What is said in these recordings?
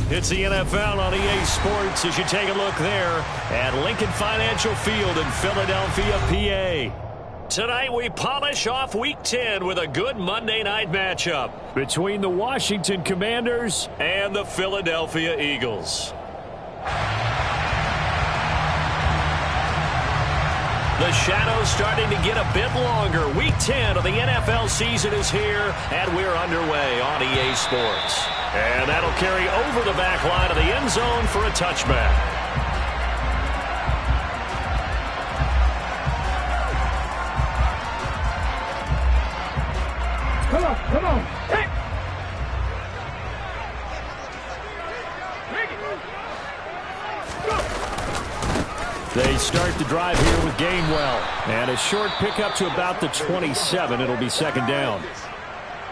It's the NFL on EA Sports as you take a look there at Lincoln Financial Field in Philadelphia, PA. Tonight we polish off Week 10 with a good Monday night matchup between the Washington Commanders and the Philadelphia Eagles. The shadow's starting to get a bit longer. Week 10 of the NFL season is here, and we're underway on EA Sports. And that'll carry over the back line of the end zone for a touchback. Come on. Hey. They start the drive here with Gainwell. And a short pickup to about the 27. It'll be second down.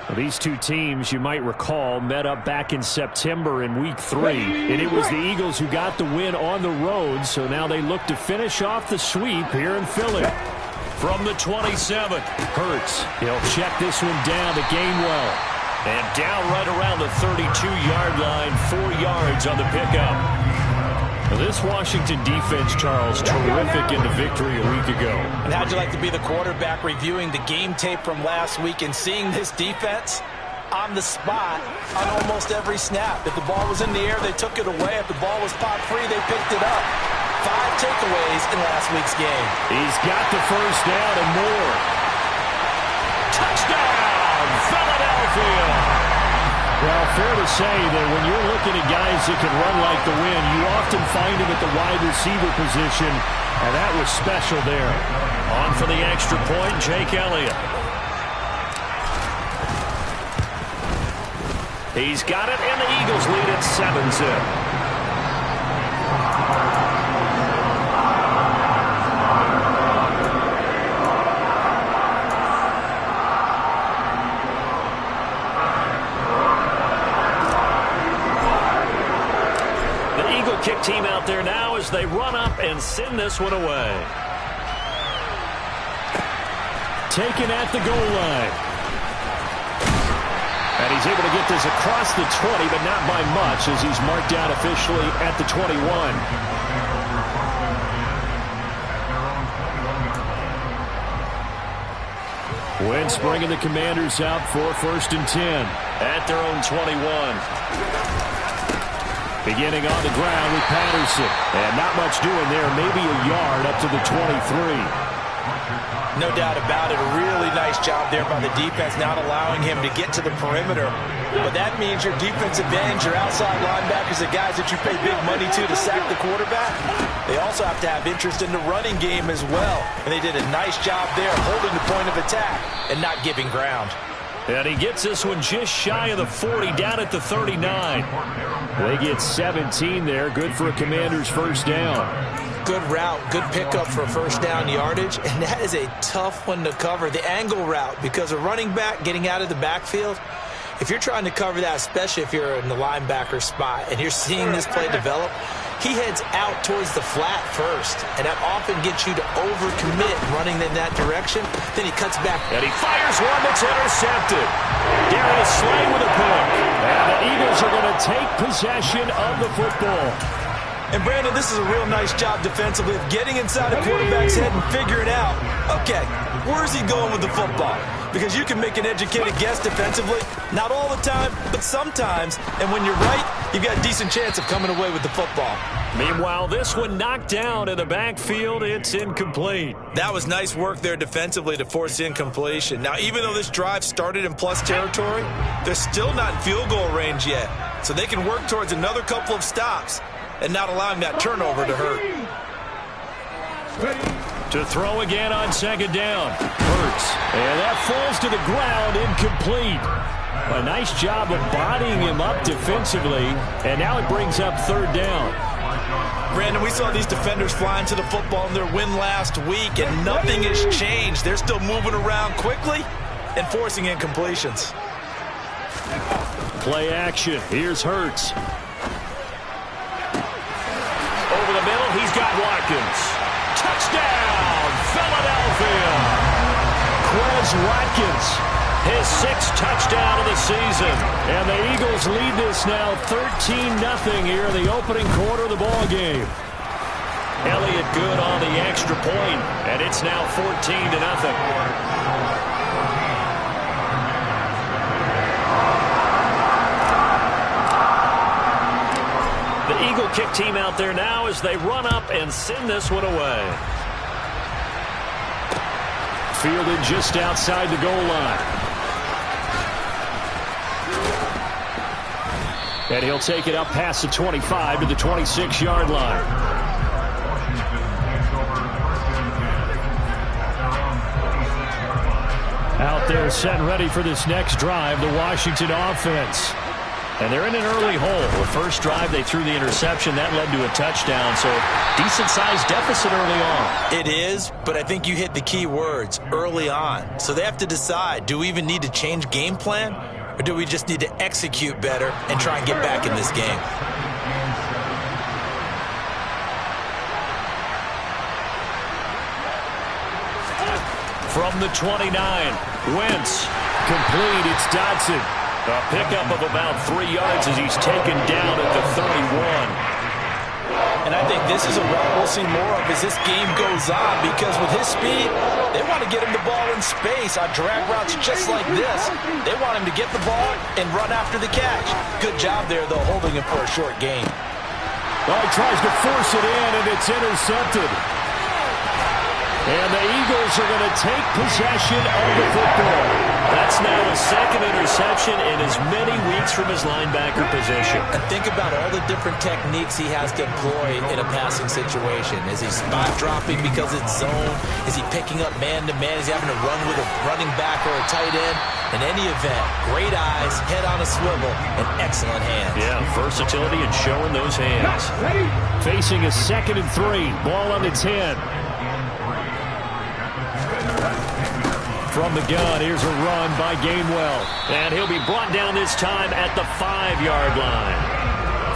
Well, these two teams, you might recall, met up back in September in Week 3. And it was the Eagles who got the win on the road. So now they look to finish off the sweep here in Philly. From the 27, Hurts. He'll check this one down to Gainwell. And down right around the 32-yard line, 4 yards on the pickup. Now this Washington defense, Charles, terrific in the victory a week ago. And how'd you like to be the quarterback reviewing the game tape from last week and seeing this defense on the spot on almost every snap? If the ball was in the air, they took it away. If the ball was popped free, they picked it up. 5 takeaways in last week's game. He's got the first down and more. Touchdown, Philadelphia! Well, fair to say that when you're looking at guys that can run like the wind, you often find them at the wide receiver position, and that was special there. On for the extra point, Jake Elliott. He's got it, and the Eagles lead at 7-zip. Kick team out there now as they run up and send this one away. Taken at the goal line. And he's able to get this across the 20, but not by much as he's marked out officially at the 21. Wentz bringing the Commanders out for 1st and 10 at their own 21. Beginning on the ground with Patterson. And not much doing there. Maybe a yard up to the 23. No doubt about it. A really nice job there by the defense, not allowing him to get to the perimeter. But that means your defensive ends, your outside linebackers, the guys that you pay big money to sack the quarterback, they also have to have interest in the running game as well. And they did a nice job there holding the point of attack and not giving ground. And he gets this one just shy of the 40, down at the 39. They get 17 there. Good for a Commander's first down. Good route, good pickup for first down yardage, and that is a tough one to cover, the angle route, because a running back getting out of the backfield, if you're trying to cover that, especially if you're in the linebacker spot and you're seeing this play develop, he heads out towards the flat first, and that often gets you to overcommit running in that direction. Then he cuts back. And he fires one that's intercepted. Darius Slay with a pick. And the Eagles are going to take possession of the football. And, Brandon, this is a real nice job defensively of getting inside a quarterback's head and figuring out, okay, where's he going with the football? Because you can make an educated guess defensively. Not all the time, but sometimes. And when you're right, you've got a decent chance of coming away with the football. Meanwhile, this one knocked down in the backfield. It's incomplete. That was nice work there defensively to force incompletion. Now, even though this drive started in plus territory, they're still not in field goal range yet. So they can work towards another couple of stops and not allowing that turnover to hurt. To throw again on second down. Hurts. And that falls to the ground, incomplete. A nice job of bodying him up defensively. And now it brings up third down. Brandon, we saw these defenders flying to the football in their win last week, and nothing has changed. They're still moving around quickly and forcing incompletions. Play action. Here's Hurts. Over the middle, he's got Watkins. Touchdown, Philadelphia! Quez Watkins His sixth touchdown of the season. And the Eagles lead this now 13-0 here in the opening quarter of the ball game. Elliott good on the extra point, and it's now 14-0. The Eagle kick team out there now as they run up and send this one away. Fielded just outside the goal line. And he'll take it up past the 25 to the 26-yard line. Out there set and ready for this next drive, the Washington offense. And they're in an early hole. The first drive, they threw the interception. That led to a touchdown, so decent-sized deficit early on. It is, but I think you hit the key words, early on. So they have to decide, do we even need to change game plan, or do we just need to execute better and try and get back in this game? From the 29, Wentz. Complete, it's Dodson. A pickup of about 3 yards as he's taken down at the 31. And I think this is a route we'll see more of as this game goes on, because with his speed, they want to get him the ball in space on drag routes just like this. They want him to get the ball and run after the catch. Good job there, though, holding him for a short gain. Well, he tries to force it in, and it's intercepted. And the Eagles are going to take possession of the football. That's now his second interception in as many weeks from his linebacker position. And think about all the different techniques he has to employ in a passing situation. Is he spot dropping because it's zone? Is he picking up man-to-man? Is he having to run with a running back or a tight end? In any event, great eyes, head on a swivel, and excellent hands. Yeah, versatility and showing those hands. Facing a 2nd and 3, ball on the 10. From the gun, here's a run by Gainwell. And he'll be brought down this time at the 5-yard line.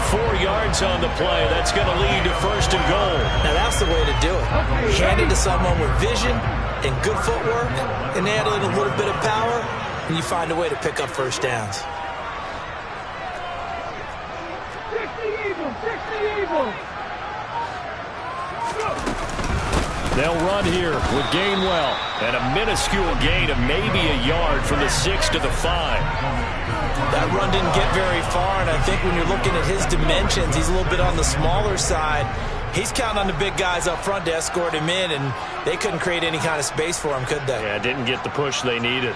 4 yards on the play. That's going to lead to 1st and goal. Now that's the way to do it. Hand it to someone with vision and good footwork, and add in a little bit of power, and you find a way to pick up first downs. 60 Eagles! They'll run here with Gainwell. And a minuscule gain of maybe a yard from the 6 to the 5. That run didn't get very far, and I think when you're looking at his dimensions, he's a little bit on the smaller side. He's counting on the big guys up front to escort him in, and they couldn't create any kind of space for him, could they? Yeah, didn't get the push they needed.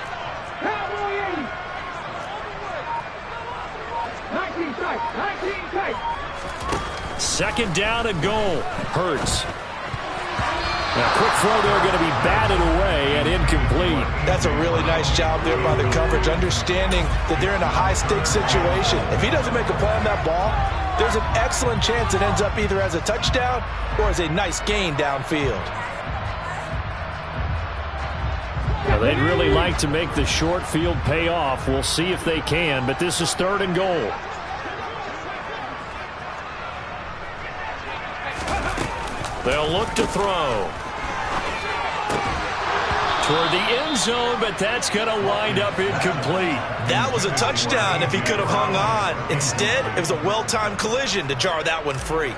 19 tight. 2nd down and goal. Hurts. A quick throw there going to be batted away and incomplete. That's a really nice job there by the coverage, understanding that they're in a high-stakes situation. If he doesn't make a play on that ball, there's an excellent chance it ends up either as a touchdown or as a nice gain downfield. Now, they'd really like to make the short field pay off. We'll see if they can, but this is 3rd and goal. They'll look to throw. Toward the end zone, but that's going to wind up incomplete. That was a touchdown if he could have hung on. Instead, it was a well-timed collision to jar that one free.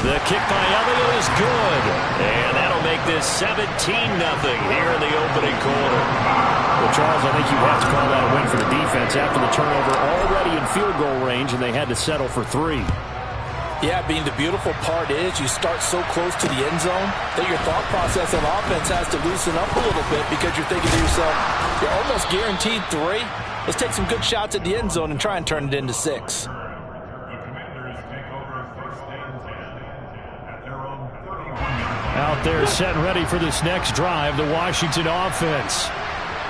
The kick by Elliott is good. And that'll make this 17-0 here in the opening quarter. Well, Charles, I think you have to call that a win for the defense after the turnover already in field goal range, and they had to settle for 3. Yeah, Bean, the beautiful part is you start so close to the end zone that your thought process on offense has to loosen up a little bit, because you're thinking to yourself, you're almost guaranteed 3. Let's take some good shots at the end zone and try and turn it into 6. Out there set and ready for this next drive, the Washington offense.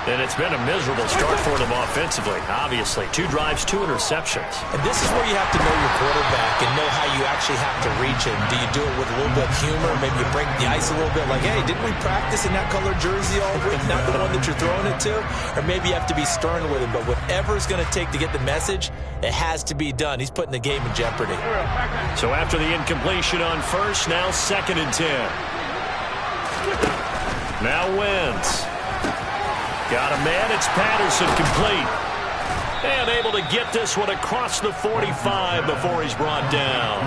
And it's been a miserable start for them offensively, obviously. 2 drives, 2 interceptions. And this is where you have to know your quarterback and know how you actually have to reach him. Do you do it with a little bit of humor? Maybe you break the ice a little bit, like, hey, didn't we practice in that color jersey all week, not the one that you're throwing it to? Or maybe you have to be stern with him. But whatever it's going to take to get the message, it has to be done. He's putting the game in jeopardy. So after the incompletion on 1st, now 2nd and 10. Now Wentz. Got a man. It's Patterson complete. And able to get this one across the 45 before he's brought down.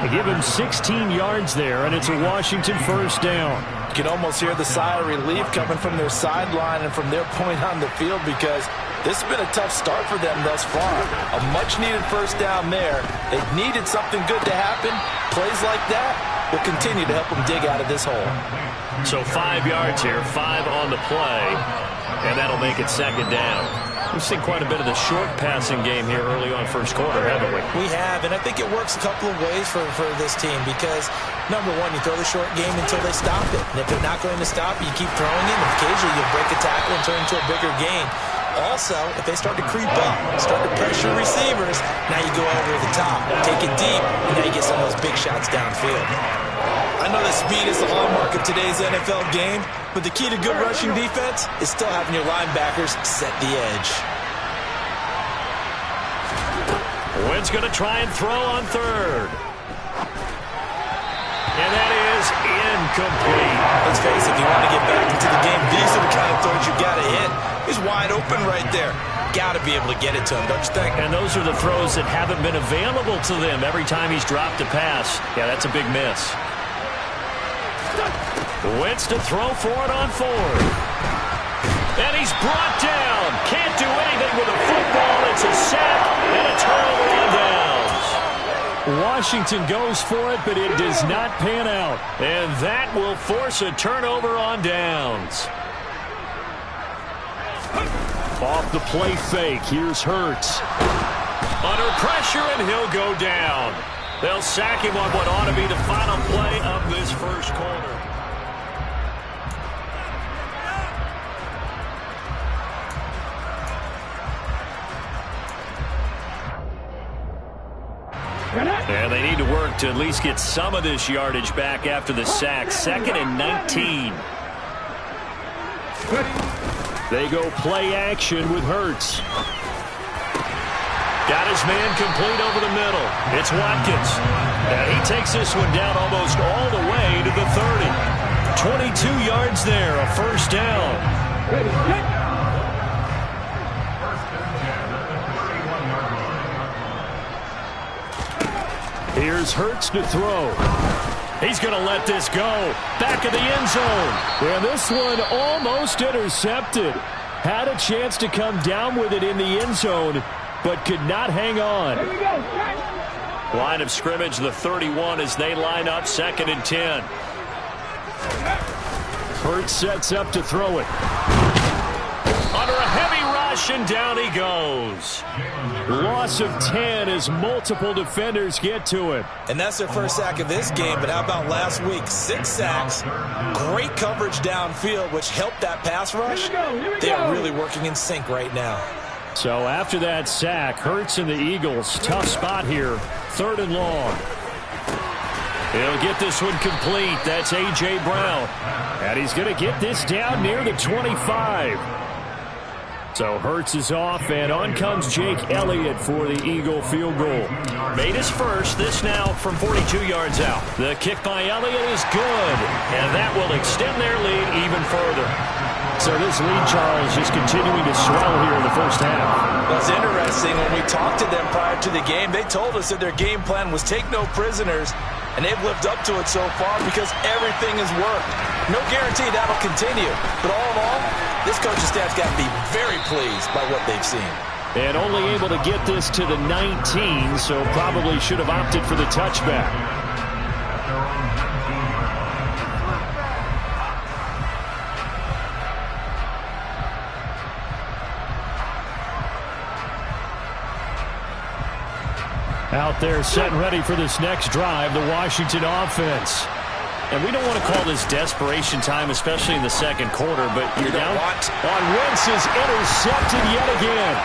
They give him 16 yards there, and it's a Washington first down. You can almost hear the sigh of relief coming from their sideline and from their point on the field, because this has been a tough start for them thus far. A much-needed first down there. They needed something good to happen. Plays like that will continue to help them dig out of this hole. So 5 yards here, 5 on the play, and that'll make it second down. We've seen quite a bit of the short passing game here early on first quarter, haven't we? We have, and I think it works a couple of ways for this team because, number one, you throw the short game until they stop it. And if they're not going to stop it, you keep throwing it, and occasionally you'll break a tackle and turn into a bigger gain. Also, if they start to creep up, start to pressure receivers, now you go over the top, take it deep, and now you get some of those big shots downfield. I know that speed is the hallmark of today's NFL game, but the key to good rushing defense is still having your linebackers set the edge. Wentz going to try and throw on third. And that is incomplete. Let's face it, if you want to get back into the game, these are the kind of throws you got to hit. He's wide open right there. Got to be able to get it to him, don't you think? And those are the throws that haven't been available to them every time he's dropped a pass. Yeah, that's a big miss. Wentz to throw for it on fourth. And he's brought down. Can't do anything with a football. It's a sack and a turnover on downs. Washington goes for it, but it does not pan out. And that will force a turnover on downs. Off the play fake. Here's Hurts. Under pressure, and he'll go down. They'll sack him on what ought to be the final play of this first quarter. And they need to work to at least get some of this yardage back after the sack. 2nd and 19. They go play action with Hurts. Got his man complete over the middle. It's Watkins. And he takes this one down almost all the way to the 30. 22 yards there, a first down. Here's Hurts to throw. He's going to let this go. Back of the end zone. And this one almost intercepted. Had a chance to come down with it in the end zone, but could not hang on. Line of scrimmage, the 31 as they line up, 2nd and 10. Hurts sets up to throw it. Under a heavy rush, and down he goes. Loss of 10 as multiple defenders get to it. And that's their first sack of this game, but how about last week? 6 sacks, great coverage downfield, which helped that pass rush. They are really working in sync right now. So after that sack, Hurts and the Eagles, tough spot here, 3rd and long. He'll get this one complete. That's A.J. Brown. And he's going to get this down near the 25. So Hurts is off, and on comes Jake Elliott for the Eagle field goal. Made his first, this now from 42 yards out. The kick by Elliott is good, and that will extend their lead even further. So this lead, Charles, just continuing to swell here in the first half. Well, it's interesting. When we talked to them prior to the game, they told us that their game plan was take no prisoners, and they've lived up to it so far because everything has worked. No guarantee that'll continue. But all in all, this coaching staff's got to be very pleased by what they've seen. And only able to get this to the 19, so probably should have opted for the touchback. Out there set and ready for this next drive, the Washington offense. And we don't want to call this desperation time, especially in the second quarter, but you're down on Wentz is intercepted yet again.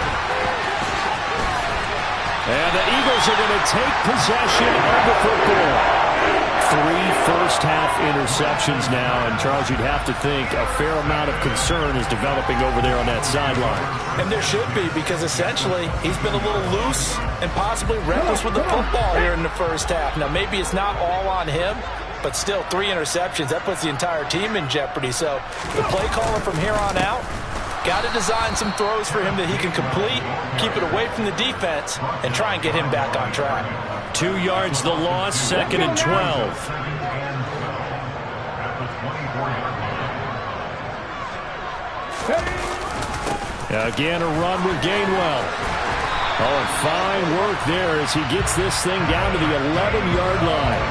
And the Eagles are going to take possession of the football. 3 first-half interceptions now, and Charles, you'd have to think a fair amount of concern is developing over there on that sideline. And there should be, because essentially he's been a little loose and possibly reckless with the football here in the first half. Now, maybe it's not all on him, but still 3 interceptions. That puts the entire team in jeopardy. So the play caller from here on out, got to design some throws for him that he can complete, keep it away from the defense, and try and get him back on track. 2 yards the loss, 2nd and 12. Again, a run with Gainwell. Oh, and fine work there as he gets this thing down to the 11-yard line.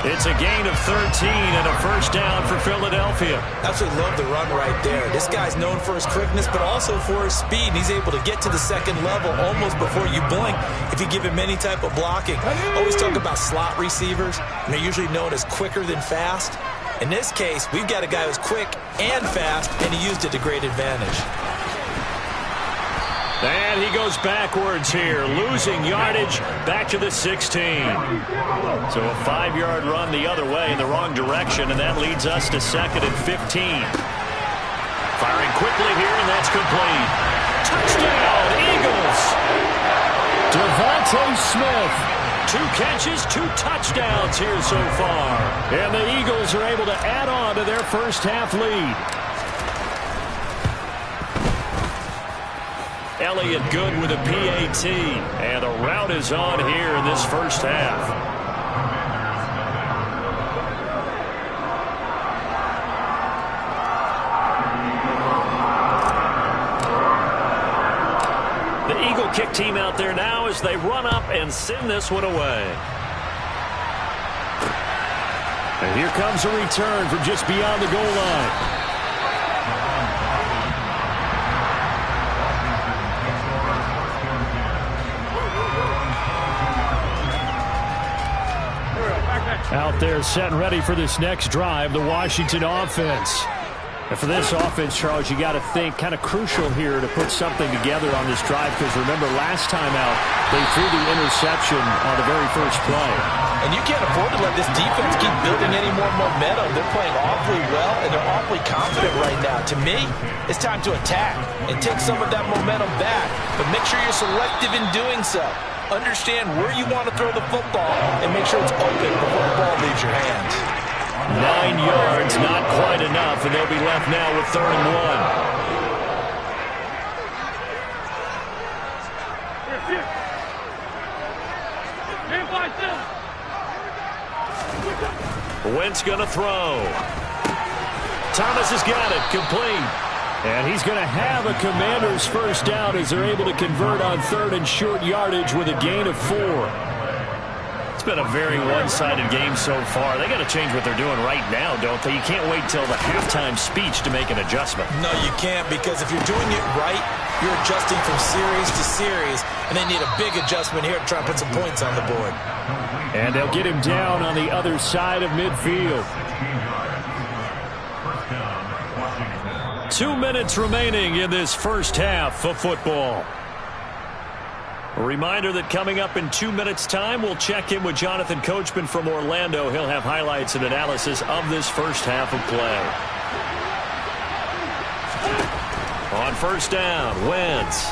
It's a gain of 13 and a first down for Philadelphia. Absolutely love the run right there. This guy's known for his quickness, but also for his speed. And he's able to get to the second level almost before you blink if you give him any type of blocking. Always talk about slot receivers, and they're usually known as quicker than fast. In this case, we've got a guy who's quick and fast, and he used it to great advantage. And he goes backwards here, losing yardage back to the 16. So a 5-yard run the other way in the wrong direction, and that leads us to 2nd and 15. Firing quickly here, and that's complete. Touchdown, Eagles! Devontae Smith. 2 catches, 2 touchdowns here so far. And the Eagles are able to add on to their first half lead. Elliott good with a PAT, and the route is on here in this first half. The Eagle kick team out there now as they run up and send this one away. And here comes a return from just beyond the goal line. Out there set and ready for this next drive, the Washington offense. And for this offense, Charles, you got to think kind of crucial here to put something together on this drive, because remember last time out they threw the interception on the very first play. And you can't afford to let this defense keep building any more momentum. They're playing awfully well, and they're awfully confident right now. To me, it's time to attack and take some of that momentum back, but make sure you're selective in doing so. Understand where you want to throw the football and make sure it's open before the ball leaves your hands. 9 yards, not quite enough, and they'll be left now with 3rd and 1. Wentz going to throw. Thomas has got it, complete. And he's going to have a Commander's first down as they're able to convert on 3rd and short yardage with a gain of 4. It's been a very one-sided game so far. They got to change what they're doing right now, don't they? You can't wait till the halftime speech to make an adjustment. No, you can't, because if you're doing it right, you're adjusting from series to series, and they need a big adjustment here to try and put some points on the board. And they'll get him down on the other side of midfield. 2 minutes remaining in this first half of football. A reminder that coming up in 2 minutes' time, we'll check in with Jonathan Coachman from Orlando. He'll have highlights and analysis of this first half of play. On first down, Wentz.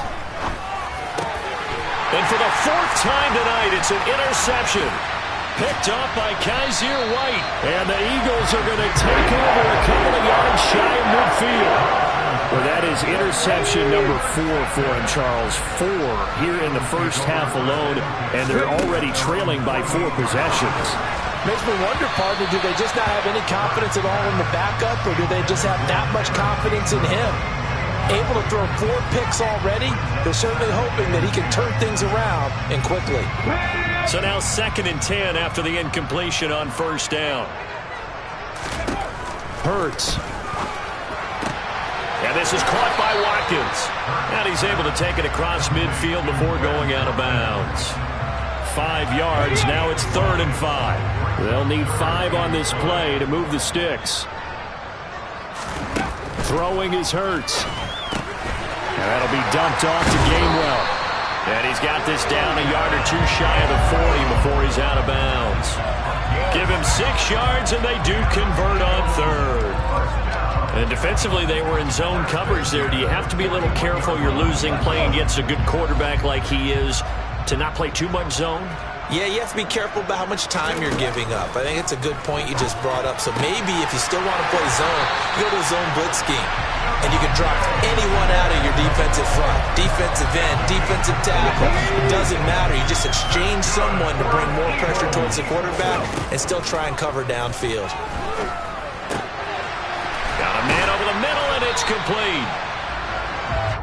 And for the 4th time tonight, it's an interception. Picked off by Kaiser White. And the Eagles are going to take over a couple of yards shy of midfield. Well, that is interception number 4 for him, Charles. 4 here in the first half alone, and they're already trailing by 4 possessions. Makes me wonder, partner, do they just not have any confidence at all in the backup, or do they just have that much confidence in him? Able to throw 4 picks already, they're certainly hoping that he can turn things around and quickly. So now 2nd and 10 after the incompletion on first down. Hurts. And this is caught by Watkins. And he's able to take it across midfield before going out of bounds. 5 yards. Now it's 3rd and 5. They'll need 5 on this play to move the sticks. Throwing is Hurts. And that'll be dumped off to Gainwell. And he's got this down a yard or 2 shy of the 40 before he's out of bounds. Give him 6 yards, and they do convert on 3rd. And defensively, they were in zone coverage there. Do you have to be a little careful? You're losing playing against a good quarterback like he is to not play too much zone? Yeah, you have to be careful about how much time you're giving up. I think it's a good point you just brought up. So maybe if you still want to play zone, you go to a zone blitz scheme. And you can drop anyone out of your defensive front. Defensive end, defensive tackle. It doesn't matter. You just exchange someone to bring more pressure towards the quarterback and still try and cover downfield. Got a man over the middle, and it's complete.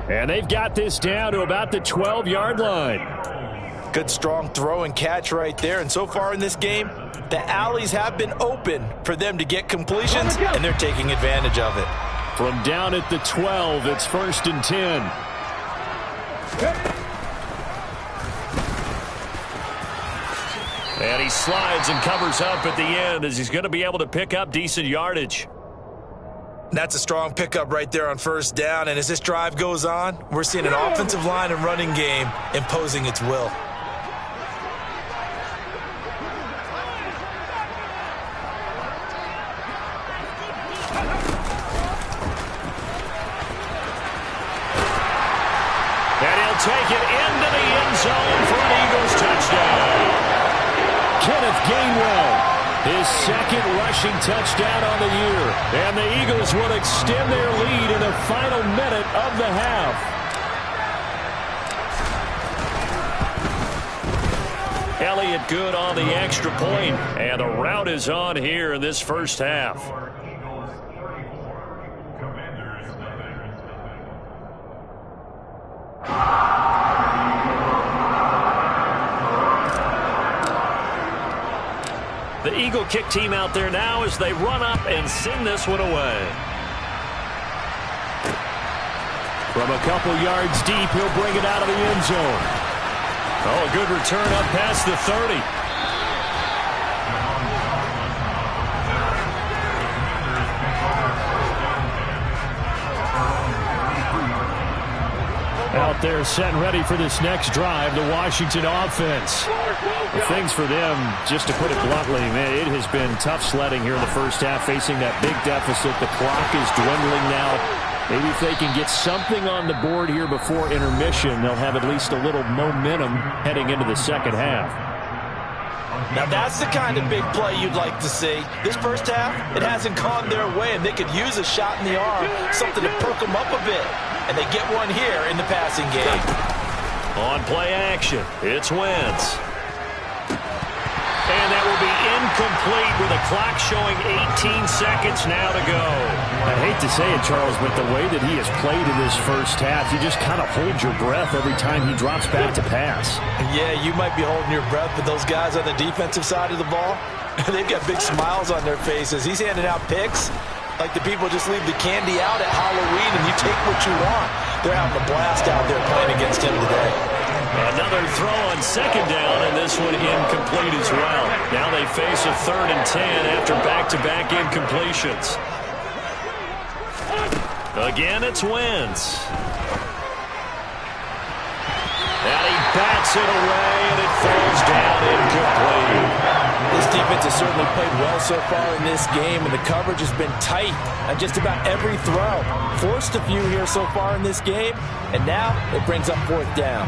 And they've got this down to about the 12-yard line. Good, strong throw and catch right there. And so far in this game, the alleys have been open for them to get completions, and they're taking advantage of it. From down at the 12, it's 1st and 10. And he slides and covers up at the end as he's going to be able to pick up decent yardage. That's a strong pickup right there on 1st down. And as this drive goes on, we're seeing an offensive line and running game imposing its will. Take it into the end zone for an Eagles touchdown. Kenneth Gainwell, his 2nd rushing touchdown on the year. And the Eagles will extend their lead in the final minute of the half. Elliott good on the extra point, and the route is on here in this first half. The Eagle kick team out there now as they run up and send this one away. From a couple yards deep, he'll bring it out of the end zone. Oh, a good return up past the 30. Out there set and ready for this next drive, the Washington offense. The things for them, just to put it bluntly, man, it has been tough sledding here in the first half, facing that big deficit. The clock is dwindling now. Maybe if they can get something on the board here before intermission, they'll have at least a little momentum heading into the second half. Now that's the kind of big play you'd like to see. This first half, it hasn't gone their way, and they could use a shot in the arm, something to perk them up a bit. And they get one here in the passing game. On play action, it's Wentz. And that will be incomplete with a clock showing 18 seconds now to go. I hate to say it, Charles, but the way that he has played in this first half, you just kind of hold your breath every time he drops back to pass. Yeah, you might be holding your breath, but those guys on the defensive side of the ball, they've got big smiles on their faces. He's handing out picks like the people just leave the candy out at Halloween and you take what you want. They're having a blast out there playing against him today. Another throw on 2nd down, and this one incomplete as well. Now they face a 3rd and 10 after back-to-back incompletions. Again, it's Wentz. And he bats it away, and it falls down incomplete. This defense has certainly played well so far in this game, and the coverage has been tight on just about every throw. Forced a few here so far in this game, and now it brings up 4th down.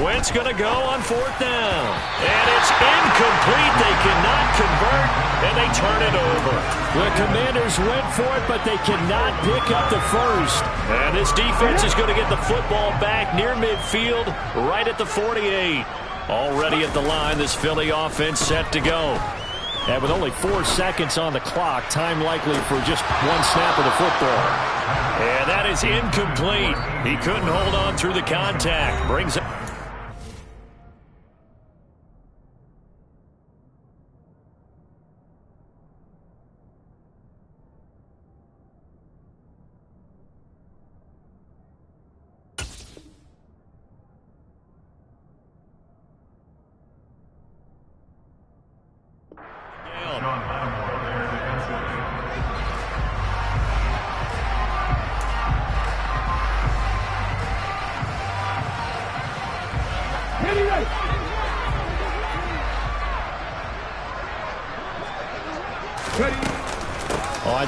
Wentz going to go on 4th down. And it's incomplete. They cannot convert, and they turn it over. The Commanders went for it, but they cannot pick up the first. And this defense is going to get the football back near midfield, right at the 48. Already at the line, this Philly offense set to go. And with only 4 seconds on the clock, time likely for just one snap of the football. And that is incomplete. He couldn't hold on through the contact. Brings up.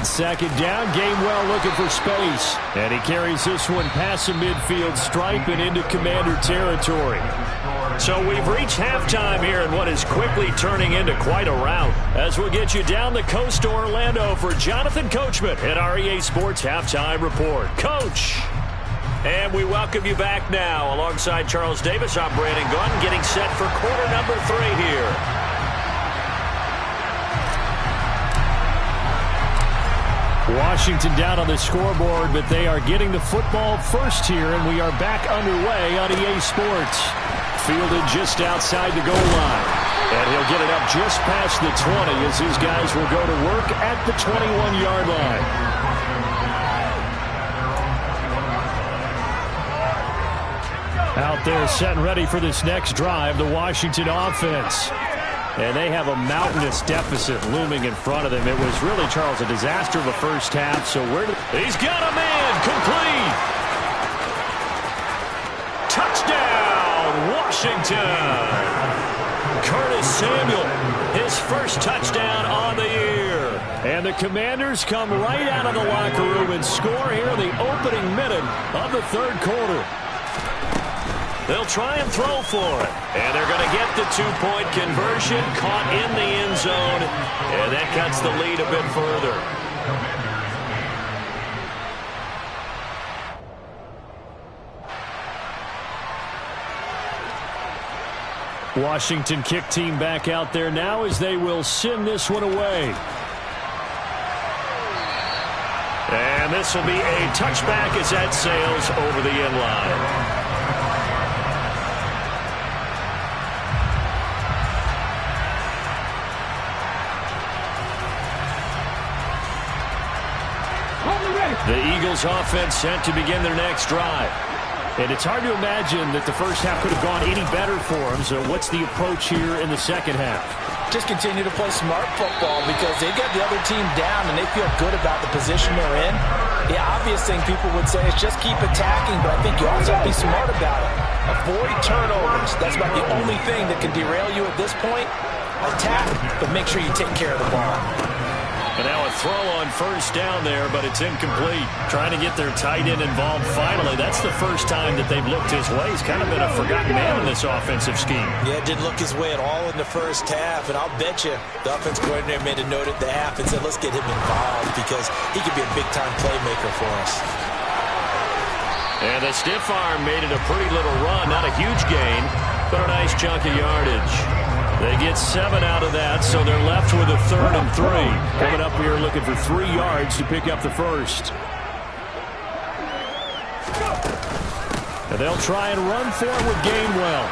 On second down, Gainwell looking for space. And he carries this one past the midfield stripe and into Commander territory. So we've reached halftime here in what is quickly turning into quite a rout. As we'll get you down the coast to Orlando for Jonathan Coachman at our EA Sports Halftime Report. Coach! And we welcome you back now. Alongside Charles Davis, I'm Brandon Gunn, getting set for quarter number 3 here. Washington down on the scoreboard, but they are getting the football first here, and we are back underway on EA Sports. Fielded just outside the goal line. And he'll get it up just past the 20 as these guys will go to work at the 21-yard line. Out there set and ready for this next drive, the Washington offense. And they have a mountainous deficit looming in front of them. It was really, Charles, a disaster of a first half. So he's got a man complete. Touchdown, Washington. Curtis Samuel, his first touchdown on the year. And the Commanders come right out of the locker room and score here in the opening minute of the third quarter. They'll try and throw for it. And they're going to get the two-point conversion, caught in the end zone. And that cuts the lead a bit further. Washington kick team back out there now as they will send this one away. And this will be a touchback as that sails over the end line. The Eagles offense set to begin their next drive. And it's hard to imagine that the first half could have gone any better for them. So what's the approach here in the second half? Just continue to play smart football because they got the other team down and they feel good about the position they're in. The obvious thing people would say is just keep attacking, but I think you also have to be smart about it. Avoid turnovers. That's about the only thing that can derail you at this point. Attack, but make sure you take care of the ball. And now a throw on first down there, but it's incomplete. Trying to get their tight end involved finally. That's the first time that they've looked his way. He's kind of been a forgotten man in this offensive scheme. Yeah, didn't look his way at all in the first half. And I'll bet you the offensive coordinator made a note at the half and said, let's get him involved because he could be a big-time playmaker for us. And the stiff arm made it a pretty little run. Not a huge gain, but a nice chunk of yardage. They get 7 out of that, so they're left with a 3rd and 3. Coming up here looking for 3 yards to pick up the first. And they'll try and run for it with Gainwell.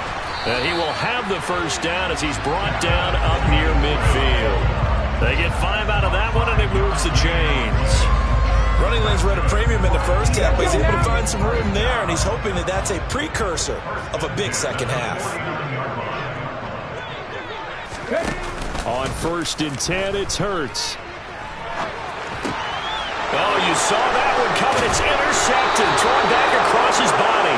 And he will have the first down as he's brought down up near midfield. They get 5 out of that one, and it moves the chains. Running lanes were at a premium in the first half, but he's able to find some room there, and he's hoping that that's a precursor of a big second half. On 1st and 10, it's Hurts. Oh, you saw that one coming. It's intercepted. Thrown back across his body.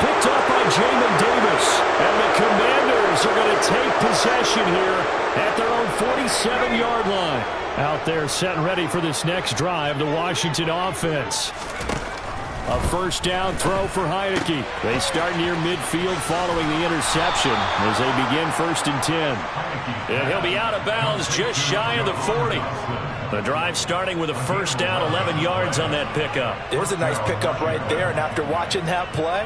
Picked up by Jamin Davis. And the Commanders are going to take possession here at their own 47-yard line. Out there set and ready for this next drive, the Washington offense. A first down throw for Heineke. They start near midfield following the interception as they begin 1st and 10. And he'll be out of bounds just shy of the 40. The drive starting with a first down, 11 yards on that pickup. There's a nice pickup right there, and after watching that play,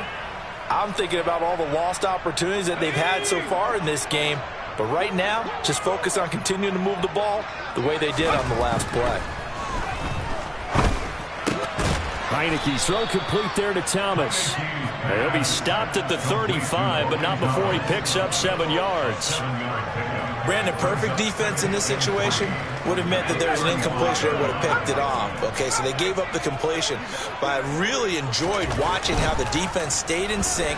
I'm thinking about all the lost opportunities that they've had so far in this game. But right now, just focus on continuing to move the ball the way they did on the last play. Heineke's throw complete there to Thomas. He'll be stopped at the 35, but not before he picks up 7 yards. Brandon, perfect defense in this situation would have meant that there was an incompletion that would have picked it off. Okay, so they gave up the completion. But I really enjoyed watching how the defense stayed in sync,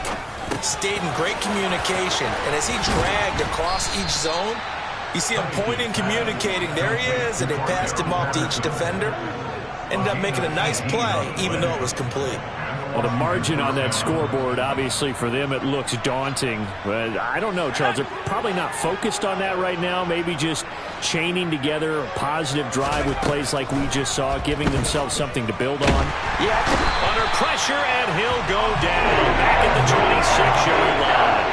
stayed in great communication. And as he dragged across each zone, you see him pointing, communicating. There he is, and they passed him off to each defender. Ended up making a nice play, even though it was complete. Well, the margin on that scoreboard, obviously, for them, it looks daunting. But I don't know, Charles. They're probably not focused on that right now. Maybe just chaining together a positive drive with plays like we just saw, giving themselves something to build on. Yeah, under pressure, and he'll go down back at the 26-yard line.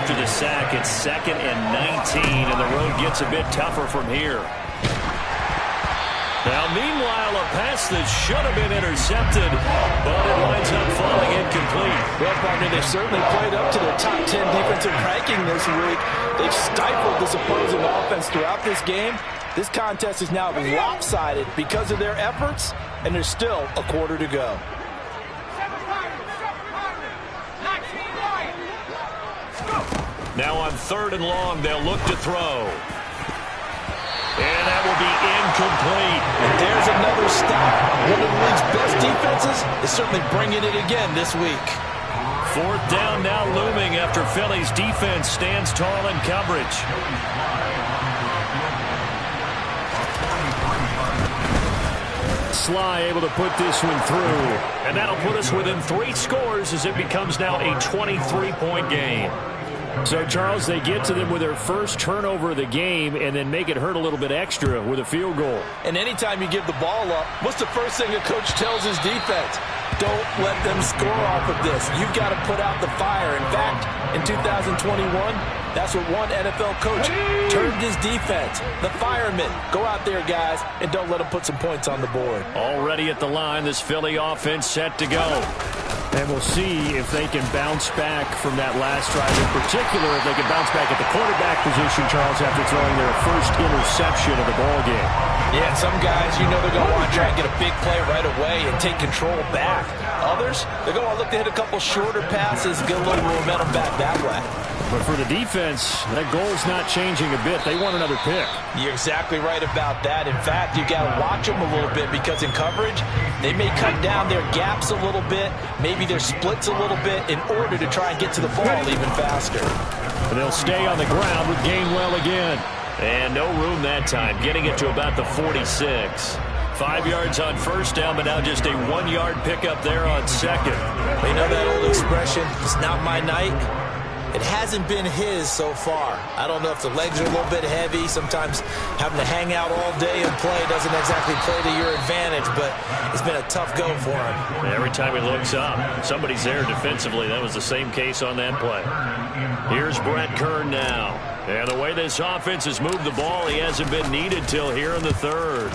After the sack, it's 2nd and 19, and the road gets a bit tougher from here. Now, meanwhile, a pass that should have been intercepted, but it winds up falling incomplete. Well, partner, they've certainly played up to their top 10 defensive ranking this week. They've stifled this opposing offense throughout this game. This contest is now lopsided because of their efforts, and there's still a quarter to go. Now on 3rd and long, they'll look to throw. And that will be incomplete. And there's another stop. One of the league's best defenses is certainly bringing it again this week. 4th down now looming after Philly's defense stands tall in coverage. Sly able to put this one through. And that'll put us within 3 scores as it becomes now a 23-point game. So, Charles, they get to them with their first turnover of the game and then make it hurt a little bit extra with a field goal. And anytime you give the ball up, what's the first thing a coach tells his defense? Don't let them score off of this. You've got to put out the fire. In fact, in 2021, that's what one NFL coach termed his defense. The firemen. Go out there, guys, and don't let them put some points on the board. Already at the line, this Philly offense set to go. And we'll see if they can bounce back from that last drive. In particular, if they can bounce back at the quarterback position, Charles, after throwing their first interception of the ball game. Yeah, some guys, you know they're going to want to try and get a big play right away and take control back. Others, they're going to look to hit a couple shorter passes, get a little momentum back that way. But for the defense, that goal's not changing a bit. They want another pick. You're exactly right about that. In fact, you got to watch them a little bit because in coverage, they may cut down their gaps a little bit, maybe their splits a little bit in order to try and get to the ball even faster. And they'll stay on the ground with Gainwell again. And no room that time, getting it to about the 46. 5 yards on 1st down, but now just a 1-yard pickup there on 2nd. You know that old expression, it's not my night? It hasn't been his so far. I don't know if the legs are a little bit heavy. Sometimes having to hang out all day and play doesn't exactly play to your advantage, but it's been a tough go for him. Every time he looks up, somebody's there defensively. That was the same case on that play. Here's Brett Kern now. And the way this offense has moved the ball, he hasn't been needed till here in the 3rd.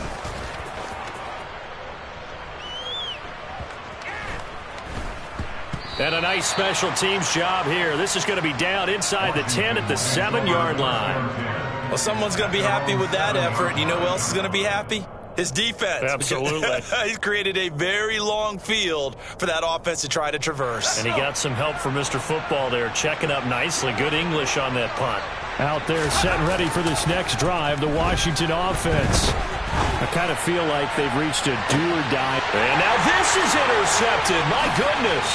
And a nice special teams job here. This is going to be down inside the 10 at the 7-yard line. Well, someone's going to be happy with that effort. You know who else is going to be happy? His defense. Absolutely. He's created a very long field for that offense to try to traverse. And he got some help from Mr. Football there, checking up nicely. Good English on that punt. Out there set and ready for this next drive, the Washington offense. I kind of feel like they've reached a do-or-die. And now this is intercepted. My goodness.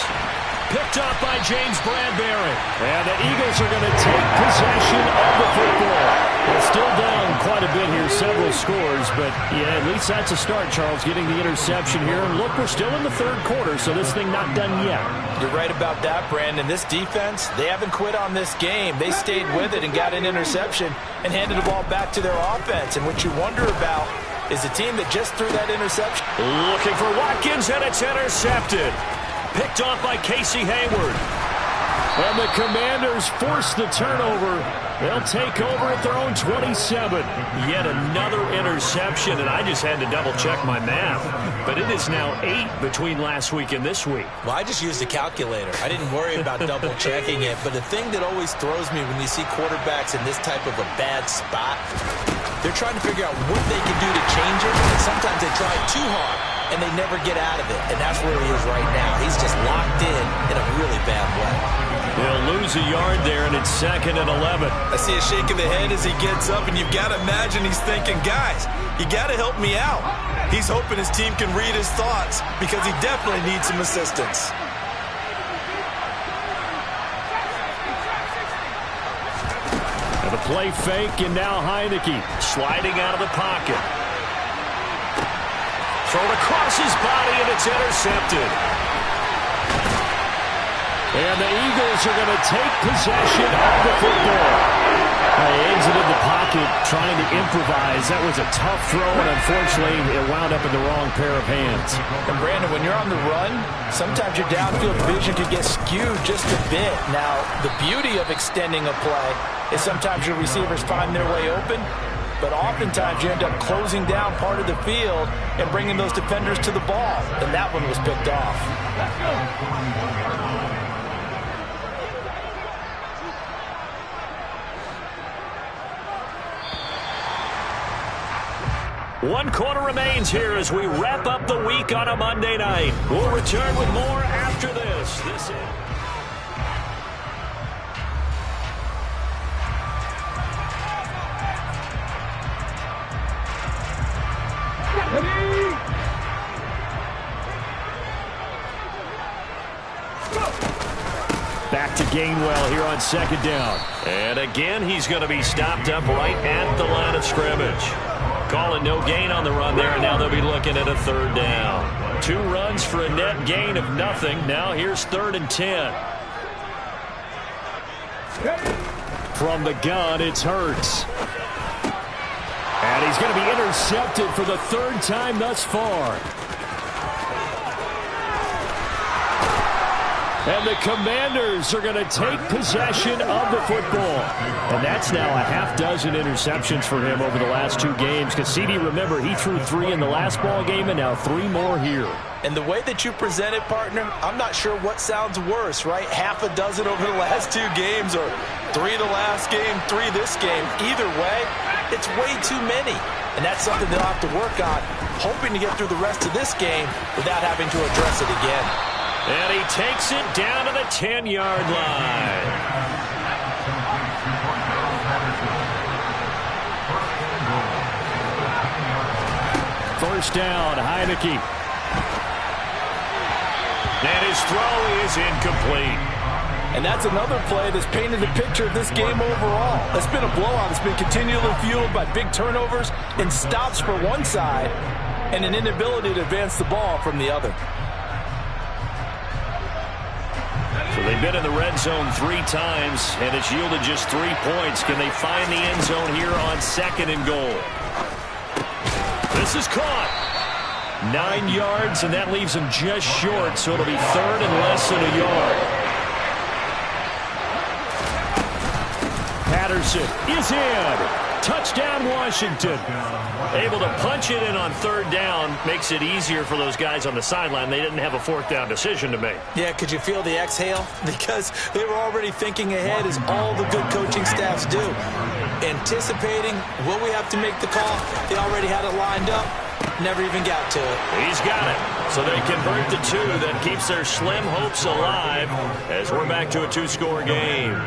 Picked up by James Bradbury. And the Eagles are going to take possession of the football. They're still down quite a bit here, several scores. But, yeah, at least that's a start, Charles, getting the interception here. And, look, we're still in the 3rd quarter, so this thing not done yet. You're right about that, Brandon. This defense, they haven't quit on this game. They stayed with it and got an interception and handed the ball back to their offense. And what you wonder about is the team that just threw that interception. Looking for Watkins, and it's intercepted. Picked off by Casey Hayward. And the Commanders force the turnover. They'll take over at their own 27. Yet another interception, and I just had to double-check my math. But it is now 8 between last week and this week. Well, I just used a calculator. I didn't worry about double-checking it. But the thing that always throws me when you see quarterbacks in this type of a bad spot, they're trying to figure out what they can do to change it. And sometimes they try too hard, and they never get out of it. And that's where he is right now. He's just locked in a really bad way. They'll lose a yard there, and it's 2nd and 11. I see a shake of the head as he gets up, and you've got to imagine he's thinking, guys, you got to help me out. He's hoping his team can read his thoughts because he definitely needs some assistance. And the play fake, and now Heineke sliding out of the pocket. Thrown across his body, and it's intercepted. And the Eagles are going to take possession of the football. They exited the pocket trying to improvise. That was a tough throw, and unfortunately, it wound up in the wrong pair of hands. And, Brandon, when you're on the run, sometimes your downfield vision can get skewed just a bit. Now, the beauty of extending a play is sometimes your receivers find their way open, but oftentimes you end up closing down part of the field and bringing those defenders to the ball, and that one was picked off. Let's go. One quarter remains here as we wrap up the week on a Monday night. We'll return with more after this. This is... Back to Gainwell here on second down. And again, he's going to be stopped up right at the line of scrimmage. Calling no gain on the run there, and now they'll be looking at a third down. 2 runs for a net gain of nothing. Now here's 3rd and 10. From the gun, it's Hurts. And he's going to be intercepted for the 3rd time thus far. And the Commanders are going to take possession of the football. And that's now a half-dozen interceptions for him over the last 2 games. Because, CD, remember, he threw 3 in the last ball game and now 3 more here. And the way that you present it, partner, I'm not sure what sounds worse, right? Half a dozen over the last 2 games, or 3 the last game, 3 this game. Either way, it's way too many. And that's something they'll have to work on, hoping to get through the rest of this game without having to address it again. And he takes it down to the 10-yard line. First down, Heineke. And his throw is incomplete. And that's another play that's painted a picture of this game overall. It's been a blowout. It's been continually fueled by big turnovers and stops for one side and an inability to advance the ball from the other. So they've been in the red zone 3 times, and it's yielded just 3 points. Can they find the end zone here on 2nd and goal? This is caught. 9 yards, and that leaves him just short, so it'll be 3rd and less than a yard. Patterson is in. Touchdown, Washington. Able to punch it in on 3rd down. Makes it easier for those guys on the sideline. They didn't have a 4th down decision to make. Yeah, could you feel the exhale? Because they were already thinking ahead, as all the good coaching staffs do. Anticipating, will we have to make the call? They already had it lined up. Never even got to it. He's got it. So they convert the 2. That keeps their slim hopes alive as we're back to a 2-score game.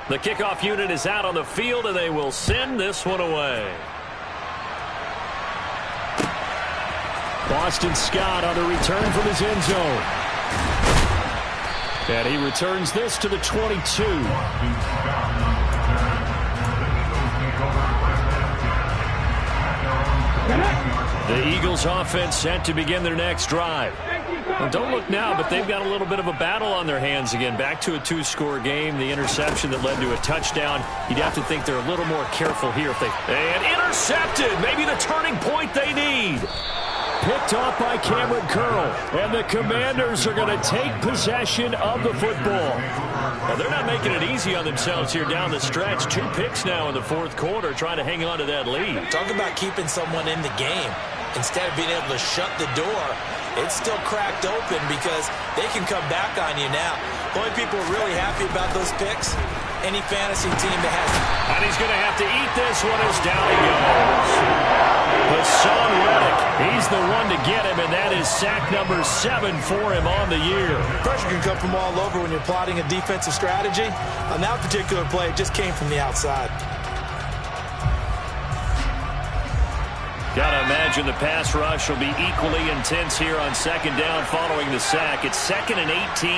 The kickoff unit is out on the field, and they will send this one away. Boston Scott on the return from his end zone. And he returns this to the 22. The Eagles offense set to begin their next drive. Well, don't look now, but they've got a little bit of a battle on their hands again. Back to a 2-score game. The interception that led to a touchdown. You'd have to think they're a little more careful here if they... And intercepted! Maybe the turning point they need. Picked off by Cameron Curl. And the Commanders are going to take possession of the football. Well, they're not making it easy on themselves here down the stretch. 2 picks now in the 4th quarter, trying to hang on to that lead. Talk about keeping someone in the game. Instead of being able to shut the door, it's still cracked open because they can come back on you now. The only people who are really happy about those picks, any fantasy team that has... And he's going to have to eat this one as down he goes. Hassan Reddick, he's the one to get him, and that is sack number 7 for him on the year. Pressure can come from all over when you're plotting a defensive strategy. On that particular play, it just came from the outside. Got to imagine the pass rush will be equally intense here on 2nd down following the sack. It's 2nd and 18.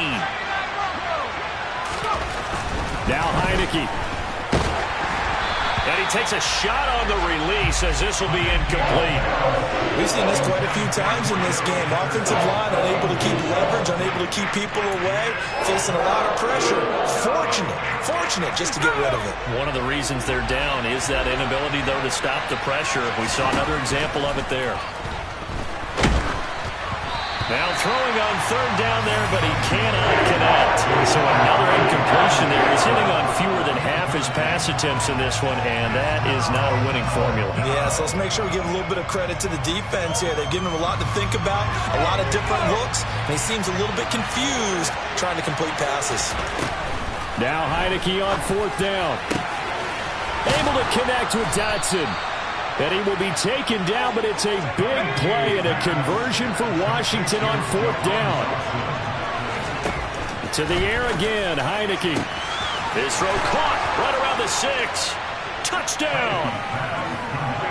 Now Heineke. And he takes a shot on the release as this will be incomplete. We've seen this quite a few times in this game. Offensive line unable to keep leverage, unable to keep people away, facing a lot of pressure. Fortunate just to get rid of it. One of the reasons they're down is that inability, though, to stop the pressure. We saw another example of it there. Now throwing on third down there, but he cannot connect. So another incompletion there. He's hitting on fewer than half his pass attempts in this one, and that is not a winning formula. Yeah, so let's make sure we give a little bit of credit to the defense here. They've given him a lot to think about, a lot of different looks, and he seems a little bit confused trying to complete passes. Now Heineke on fourth down. Able to connect with Dotson. And he will be taken down, but it's a big play and a conversion for Washington on fourth down. To the air again, Heineke. His throw caught right around the 6. Touchdown.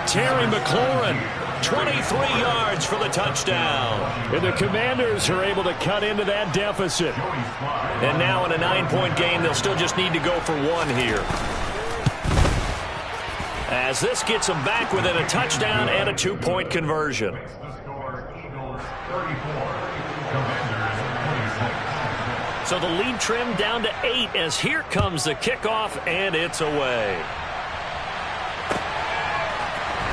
Terry McLaurin, 23 yards for the touchdown. And the Commanders are able to cut into that deficit. And now in a 9-point game, they'll still just need to go for one here. As this gets them back within a touchdown and a 2-point conversion. So the lead trimmed down to 8 as here comes the kickoff, and it's away.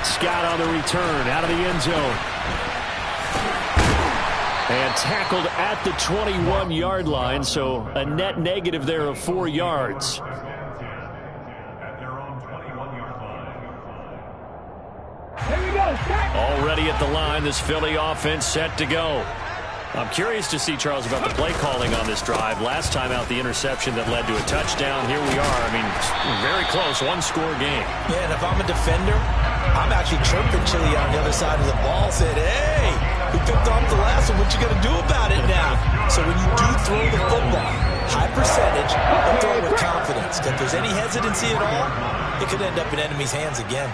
Scott on the return out of the end zone. And tackled at the 21-yard line, so a net negative there of 4 yards. Already at the line, this Philly offense set to go. I'm curious to see, Charles, about the play calling on this drive. Last time out, the interception that led to a touchdown. Here we are. I mean, very close, one-score game. Yeah, and if I'm a defender, I'm actually chirping Chili on the other side of the ball, saying, hey, we picked off the last one. What you going to do about it now? So when you do throw the football, high percentage, but throw it with confidence. If there's any hesitancy at all, it could end up in enemy's hands again.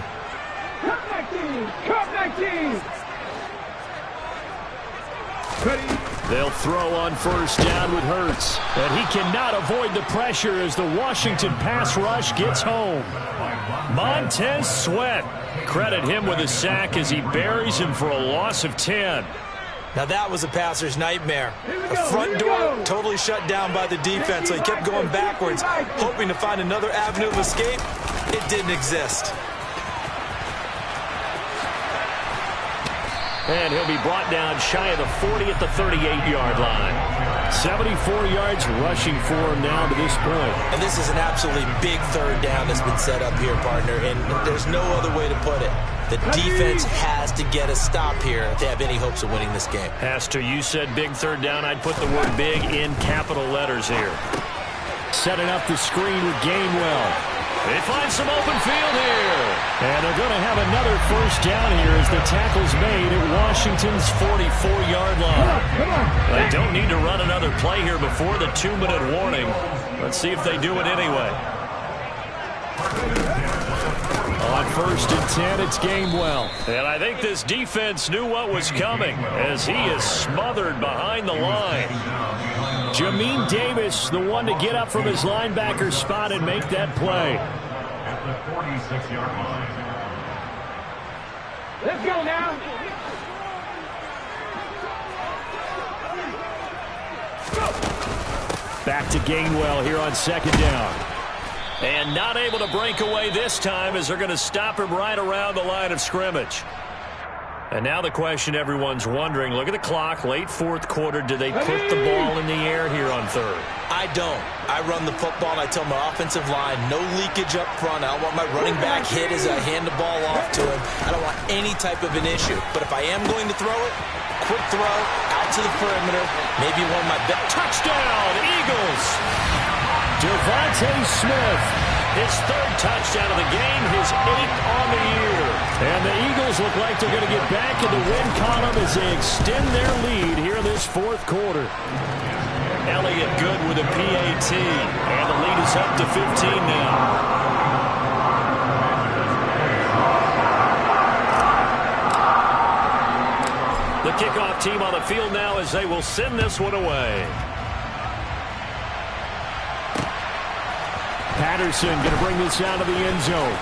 They'll throw on first down with Hurts. And he cannot avoid the pressure as the Washington pass rush gets home. Montez Sweat. Credit him with a sack as he buries him for a loss of 10. Now that was a passer's nightmare. The front door totally shut down by the defense, so he kept going backwards, hoping to find another avenue of escape. It didn't exist. And he'll be brought down shy of the 40 at the 38-yard line. 74 yards rushing for him now to this point. And this is an absolutely big third down that's been set up here, partner, and there's no other way to put it. The defense has to get a stop here if they have any hopes of winning this game. Has to. You said big third down. I'd put the word big in capital letters here. Setting up the screen with Gainwell. They find some open field here. And they're going to have another first down here as the tackle's made at Washington's 44-yard line. They don't need to run another play here before the 2-minute warning. Let's see if they do it anyway. On first and 10, it's Gainwell. And I think this defense knew what was coming as he is smothered behind the line. Jamin Davis, the one to get up from his linebacker spot and make that play. At the 46-yard line. Let's go now. Back to Gainwell here on second down. And not able to break away this time as they're going to stop him right around the line of scrimmage. And now the question everyone's wondering, look at the clock, late fourth quarter, do they put the ball in the air here on third? I don't. I run the football, and I tell my offensive line, no leakage up front. I don't want my running back hit as I hand the ball off to him. I don't want any type of an issue. But if I am going to throw it, quick throw, out to the perimeter, maybe one of my best. Touchdown, Eagles! Devontae Smith, his third touchdown of the game, his 8th on the year. And the Eagles look like they're going to get back in the win column as they extend their lead here in this fourth quarter. Elliott good with a PAT, and the lead is up to 15 now. The kickoff team on the field now as they will send this one away. Patterson going to bring this out of the end zone.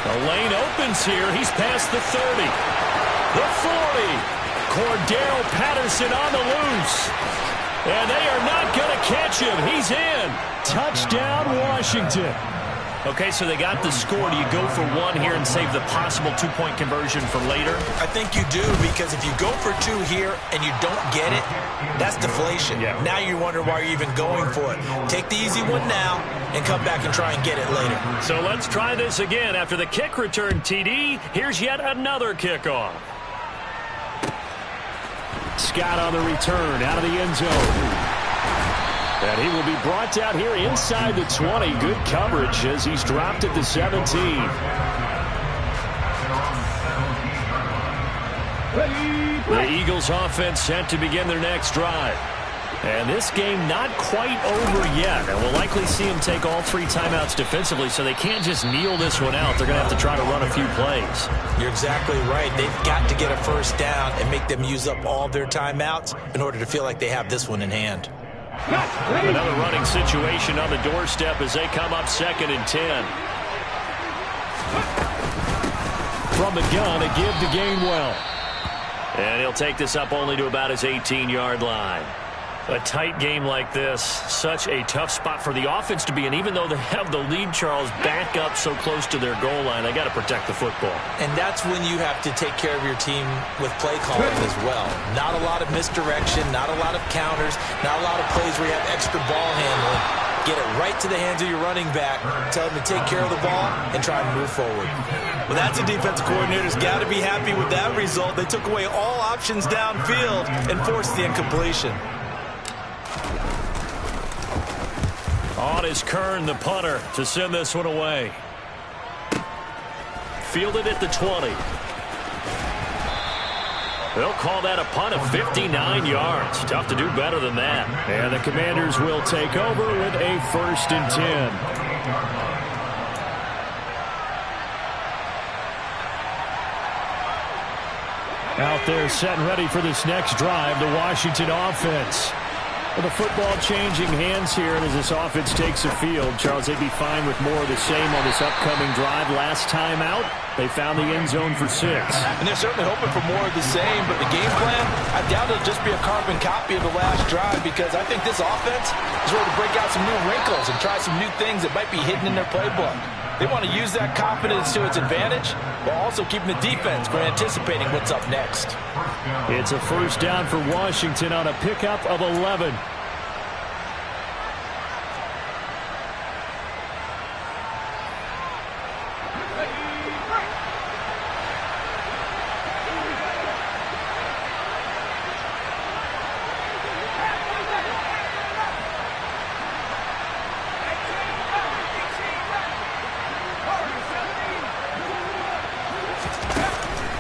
The lane opens here. He's past the 30. The 40. Cordero Patterson on the loose. And they are not going to catch him. He's in. Touchdown, Washington. Okay, so they got the score. Do you go for one here and save the possible two-point conversion for later? I think you do, because if you go for two here and you don't get it, that's deflation. Yeah. Now you wonder why you're even going for it. Take the easy one now and come back and try and get it later. So let's try this again. After the kick return, TD, here's yet another kickoff. Scott on the return, out of the end zone. And he will be brought out here inside the 20. Good coverage as he's dropped at the 17. The Eagles offense set to begin their next drive. And this game not quite over yet. And we'll likely see them take all three timeouts defensively, so they can't just kneel this one out. They're going to have to try to run a few plays. You're exactly right. They've got to get a first down and make them use up all their timeouts in order to feel like they have this one in hand. Another running situation on the doorstep as they come up 2nd and 10. From the gun, a give to Gainwell. And he'll take this up only to about his 18-yard line. A tight game like this, such a tough spot for the offense to be in. Even though they have the lead, Charles, back up so close to their goal line, they got to protect the football. And that's when you have to take care of your team with play calling as well. Not a lot of misdirection, not a lot of counters, not a lot of plays where you have extra ball handling. Get it right to the hands of your running back, tell him to take care of the ball, and try and move forward. Well, that's a defensive coordinator's got to be happy with that result. They took away all options downfield and forced the incompletion. On is Kern, the punter, to send this one away. Fielded at the 20. They'll call that a punt of 59 yards. Tough to do better than that. And the Commanders will take over with a 1st and 10. Out there set and ready for this next drive, the Washington offense. Well, the football changing hands here, and as this offense takes the field, Charles, they'd be fine with more of the same on this upcoming drive. Last time out, they found the end zone for 6. And they're certainly hoping for more of the same, but the game plan, I doubt it'll just be a carbon copy of the last drive, because I think this offense is ready to break out some new wrinkles and try some new things that might be hidden in their playbook. They want to use that confidence to its advantage, while also keeping the defense from anticipating what's up next. It's a first down for Washington on a pickup of 11.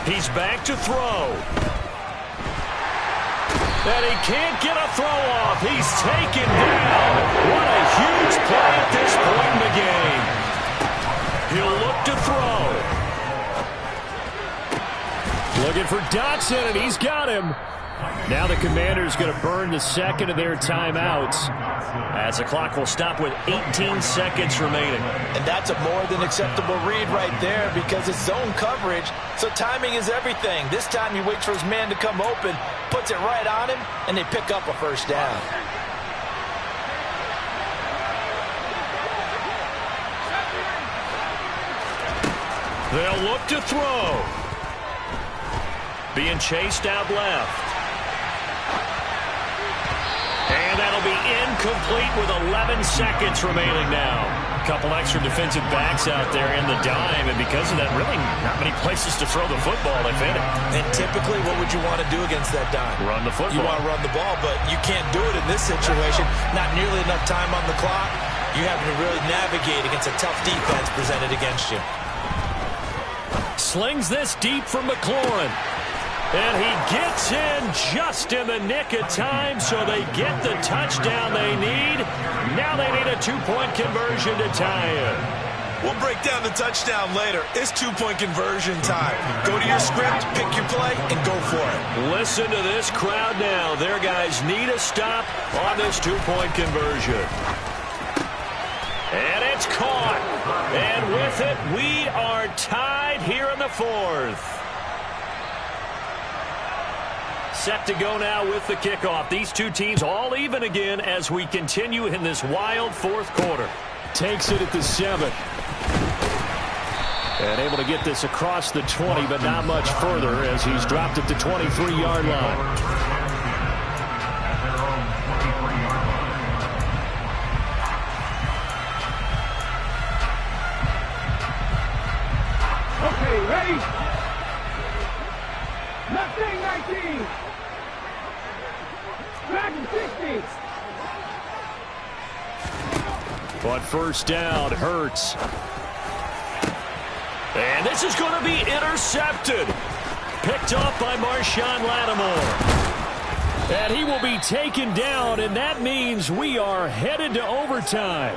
He's back to throw. And he can't get a throw off. He's taken down. What a huge play at this point in the game. He'll look to throw. Looking for Dotson, and he's got him. Now the Commanders going to burn the second of their timeouts, as the clock will stop with 18 seconds remaining. And that's a more than acceptable read right there, because it's zone coverage, so timing is everything. This time he waits for his man to come open, puts it right on him, and they pick up a first down. They'll look to throw. Being chased out left. And that'll be incomplete with 11 seconds remaining now. A couple extra defensive backs out there in the dime, and because of that, really not many places to throw the football, if any. And typically, what would you want to do against that dime? Run the football. You want to run the ball, but you can't do it in this situation. Not nearly enough time on the clock. You have to really navigate against a tough defense presented against you. Slings this deep from McLaurin. And he gets in just in the nick of time, so they get the touchdown they need. Now they need a two-point conversion to tie it. We'll break down the touchdown later. It's two-point conversion time. Go to your script, pick your play, and go for it. Listen to this crowd now. Their guys need a stop on this two-point conversion. And it's caught. And with it, we are tied here in the fourth. Set to go now with the kickoff. These two teams all even again as we continue in this wild fourth quarter. Takes it at the 7. And able to get this across the 20, but not much further as he's dropped at the 23-yard line. Ready? Left wing 19. Back 60. But first down, Hurts. And this is going to be intercepted. Picked off by Marshawn Lattimore. And he will be taken down, and that means we are headed to overtime.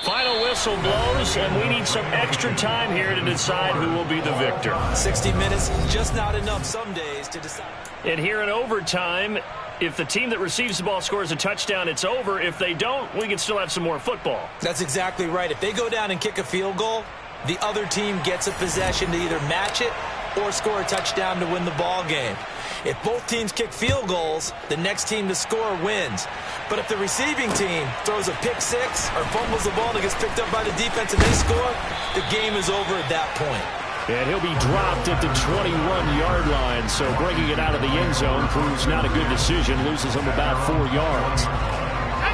Final whistle blows, and we need some extra time here to decide who will be the victor. 60 minutes, just not enough some days to decide. And here in overtime, if the team that receives the ball scores a touchdown, it's over. If they don't, we can still have some more football. That's exactly right. If they go down and kick a field goal, the other team gets a possession to either match it or score a touchdown to win the ball game. If both teams kick field goals, the next team to score wins. But if the receiving team throws a pick six or fumbles the ball and gets picked up by the defense and they score, the game is over at that point. And he'll be dropped at the 21-yard line, so bringing it out of the end zone proves not a good decision, loses him about 4 yards.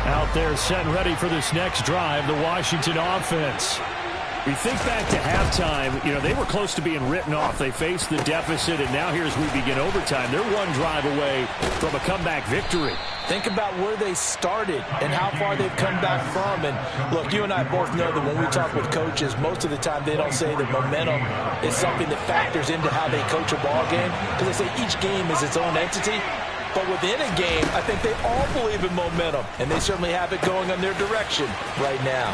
Out there set and ready for this next drive, the Washington offense. We think back to halftime, they were close to being written off. They faced the deficit, and now here as we begin overtime, they're one drive away from a comeback victory. Think about where they started and how far they've come back from. And, look, you and I both know that when we talk with coaches, most of the time they don't say that momentum is something that factors into how they coach a ball game, because they say each game is its own entity. But within a game, I think they all believe in momentum, and they certainly have it going in their direction right now.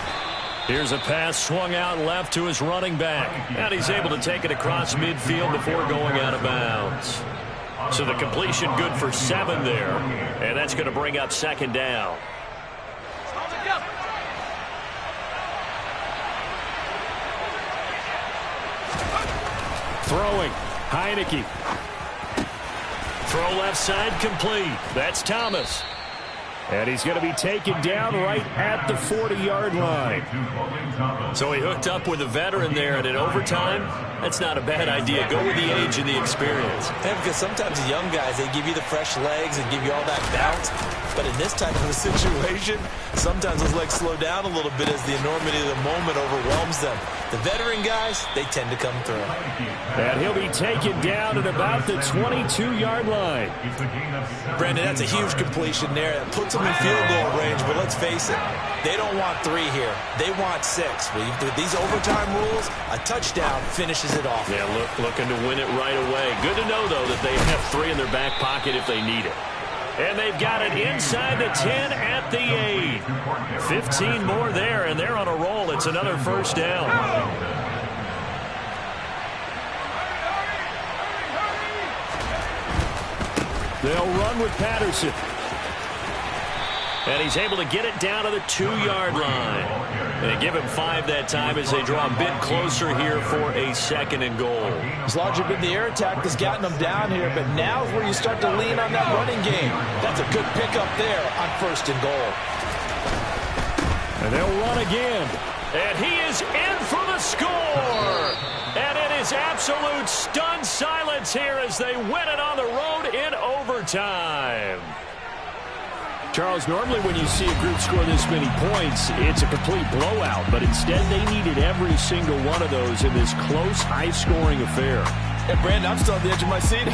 Here's a pass swung out left to his running back. And he's able to take it across midfield before going out of bounds. So the completion good for 7 there. And that's going to bring up second down. Throwing. Heineke. Throw left side complete. That's Thomas. And he's going to be taken down right at the 40-yard line. So he hooked up with a veteran there, and in overtime, that's not a bad idea. Go with the age and the experience. Yeah, because sometimes the young guys, they give you the fresh legs and give you all that bounce. But in this type of a situation, sometimes those legs slow down a little bit as the enormity of the moment overwhelms them. The veteran guys, they tend to come through. And he'll be taken down at about the 22-yard line. Brandon, that's a huge completion there. That puts them in field goal range, but let's face it, they don't want 3 here. They want 6. With these overtime rules, a touchdown finishes it off. Yeah, looking to win it right away. Good to know, though, that they have 3 in their back pocket if they need it. And they've got it inside the 10 at the 8. 15 more there, and they're on a roll. It's another first down. They'll run with Patterson. And he's able to get it down to the 2-yard line. They give him 5 that time as they draw a bit closer here for a 2nd and goal. It's largely been the air attack that's gotten them down here, but now is where you start to lean on that running game. That's a good pickup there on 1st and goal. And they'll run again. And he is in for the score. And it is absolute stunned silence here as they win it on the road in overtime. Charles, normally when you see a group score this many points, it's a complete blowout. But instead, they needed every single one of those in this close, high-scoring affair. And, Brandon, I'm still on the edge of my seat.